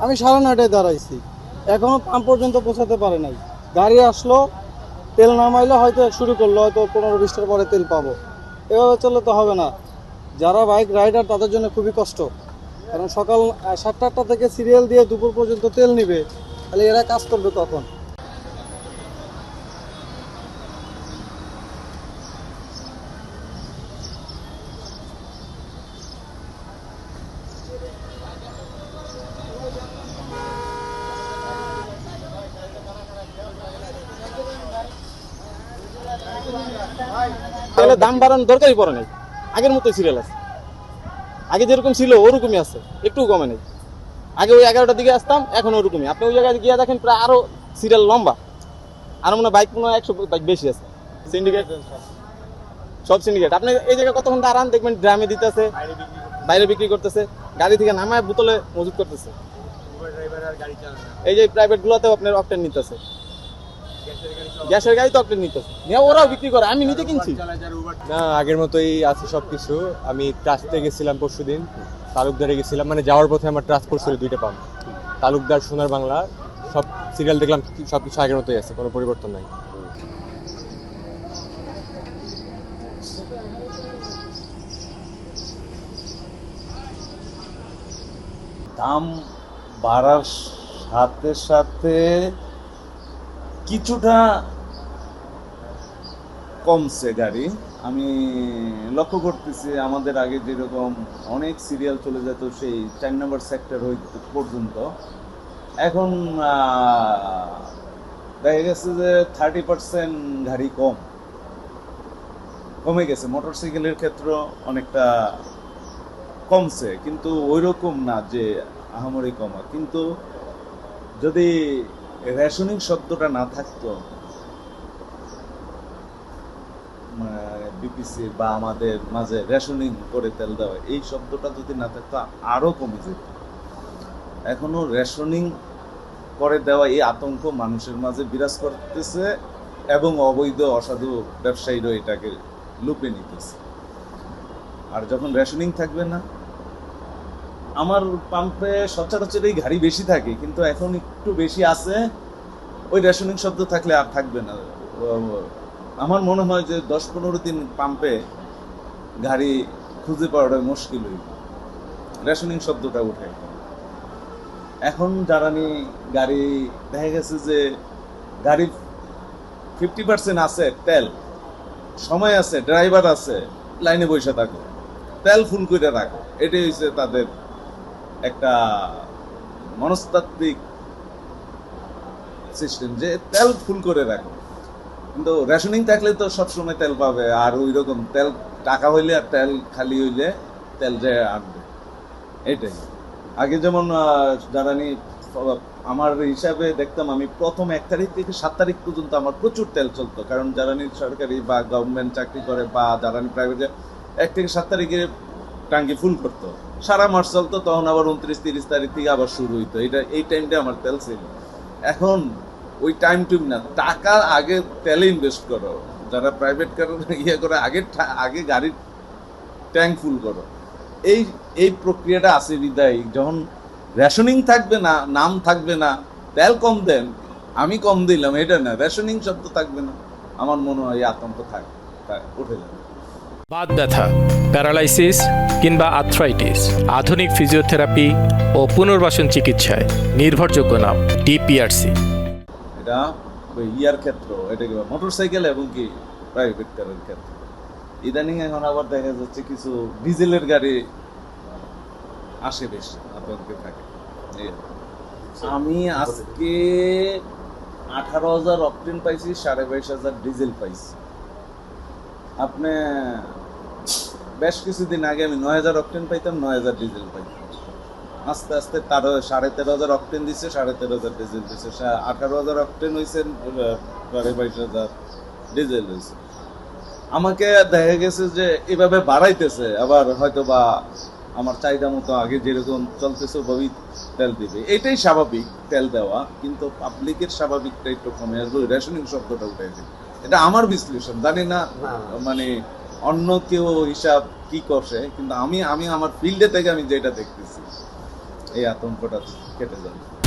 আমি 9:30টায় দাঁড়াইছি, এখনো পাম্প পর্যন্ত পৌঁছাতে পারে নাই। গাড়ি আসলো, তেল নামাইলো, হয়তো শুরু করলো, হয়তো 15-20টার পরে তেল পাবো। এভাবে চললে তো হবে না। যারা বাইক রাইডার তাদের জন্য খুবই কষ্ট, কারণ সকাল 7টা-8টা থেকে সিরিয়াল দিয়ে দুপুর পর্যন্ত তেল নিবে, তাহলে এরা কাজ করবে কখন? তাহলে দাম বাড়ানোর দরকারই পড়ে নাই, আগের মতোই সিরিয়াল আছে, আগে যেরকম ছিল ওরকমই আছে, একটু কমে নেই। আগে ওই 11টার দিকে আসতাম, এখন ওরকমই। আপনি ওই জায়গায় গিয়ে দেখেন প্রায় আরো সিরিয়াল লম্বা, আর মনে হয় বাইক মনে হয় 100 বাইক বেশি আছে। সিন্ডিকেট, সব সিন্ডিকেট। আপনি এই জায়গায় কতক্ষণ দাঁড়ান দেখবেন, ড্রামে দিতেছে, বাইরে বিক্রি করতেছে, গাড়ি থেকে নামায় বোতলে মজুত করতেছে। এই যে প্রাইভেট গুলোতেও আপনার অকটেন নিতেছে, গ্যাসের গাড়ি তো অকটেন নিতেছে, নিয়ে ওরাও বিক্রি করে, আমি নিজে কিনছি। না, আগের মতোই আছে সবকিছু। আমি ট্রাস্টে গেছিলাম পরশুদিন, তালুকদারে গেছিলাম, মানে যাওয়ার পথে আমার ট্রান্সপোর্ট ছিল 2টা পাম্প, তালুকদার, সোনার বাংলা, সব সিরিয়াল দেখলাম, সবকিছু আগের মতোই আছে, কোনো পরিবর্তন নাই। দাম বাড়ার সাথে সাথে কিছুটা কমছে গাড়ি। আমি লক্ষ্য করতেছি আমাদের আগে যেরকম অনেক সিরিয়াল চলে যেত সেই 4 নম্বর সেক্টর হইতে পর্যন্ত, এখন দেখা গেছে যে 30% গাড়ি কমে গেছে। মোটরসাইকেলের ক্ষেত্রে অনেকটা কমছে, কিন্তু ওই রকম না যে আহামরি কমা। কিন্তু যদি রেশনিং শব্দটা না থাকতো, বিপিসি বা আমাদের মাঝে রেশনিং করে তেল দেওয়া, এই শব্দটা যদি না থাকতো আরো কমে যেত। এখনো রেশনিং করে দেওয়া এই আতঙ্ক মানুষের মাঝে বিরাজ করতেছে, এবং অবৈধ অসাধু ব্যবসায়ীরা এটাকে লুপে নিতেছে। আর যখন রেশনিং থাকবে না, আমার পাম্পে সচরাচর এই গাড়ি বেশি থাকে, কিন্তু এখন একটু বেশি আছে, ওই রেশনিং শব্দ থাকলে আর থাকবে না। আমার মনে হয় যে 10-15 দিন পাম্পে গাড়ি খুঁজে পাওয়াটা মুশকিল হইব, রেশনিং শব্দটা উঠে। এখন জ্বালানি গাড়ি দেখা গেছে যে গাড়ি 50% আছে তেল, সময় আছে, ড্রাইভার আছে, লাইনে বসে থাকো, তেল ফুল করে রাখো। এটাই হচ্ছে তাদের একটা মনস্তাত্ত্বিক সিস্টেম, যে তেল ফুল করে রাখো। কিন্তু রেশনিং থাকলে তো সবসময় তেল পাবে, আর ওই রকম তেল টাকা হইলে আর তেল খালি হইলে তেল যে আনবে, এটাই। আগে যেমন জ্বালানি, আমার হিসাবে দেখতাম আমি প্রথম 1 তারিখ থেকে 7 তারিখ পর্যন্ত আমার প্রচুর তেল চলতো, কারণ জ্বালানি সরকারি বা গভর্নমেন্ট চাকরি করে বা জ্বালানি প্রাইভেট, 1 থেকে 7 তারিখে টাঙ্কি ফুল করতো, সারা মাস চলতো। তখন আবার 29-30 তারিখ থেকে আবার শুরু হইতো। এই টাইমটা আমার তেল ছিল। এখন ওই টাইম না, টাকা আগে তেলে ইনভেস্ট করো, যারা প্রাইভেট কার করে আগে গাড়ির ট্যাঙ্ক ফুল করো। এই প্রক্রিয়াটা আছে বিদায়। যখন রেশনিং থাকবে না, নাম থাকবে না, তেল কম দেন, আমি কম দিলাম, এটা না, রেশনিং শব্দ থাকবে না, আমার মনে হয় আতঙ্ক উঠে যাবে। বাত ব্যথা, প্যারালাইসিস কিংবা আর্থ্রাইটিস, আধুনিক ফিজিওথেরাপি ও পুনর্বাসন চিকিৎসায় নির্ভরযোগ্য নাম ডিপিআরসি। এটা ওই ক্ষেত্র, এটা কি মোটরসাইকেল এবং কি প্রাইভেট কারের ক্ষেত্রে। ইদানিং এখন আবার দেখা যাচ্ছে কিছু ডিজেলের গাড়ি আসে, বেশি আতঙ্কে থাকে। আমি আজকে 18,000 অকটেন পাইছি, 22,500 ডিজেল পাইছি। আপনি বেশ কিছুদিন আগে আমি 9,000 অকটেন পাইতাম, 9,000 ডিজেল পাইতাম। আস্তে আস্তে 13,500 অকটেন দিচ্ছে, 13,500 ডিজেল দিচ্ছে, 18,000 অকটেন হয়েছে, 22,500 ডিজেল হয়েছে। আমাকে দেখা গেছে যে এভাবে বাড়াইতেছে, আবার হয়তো বা আমার চাহিদা মতো আগে যেরকম চলতেছে ওভাবেই তেল দিবে, এটাই স্বাভাবিক তেল দেওয়া। কিন্তু পাবলিকের স্বাভাবিকটা একটু কমে আসবে, রেশনিং শব্দটা উঠে যাবে। এটা আমার বিশ্লেষণ, জানি না মানে অন্য কেউ হিসাব কি করছে, কিন্তু আমি আমার ফিল্ডে থেকে আমি যেটা দেখতেছি এই আতঙ্কটা কেটে যাবে।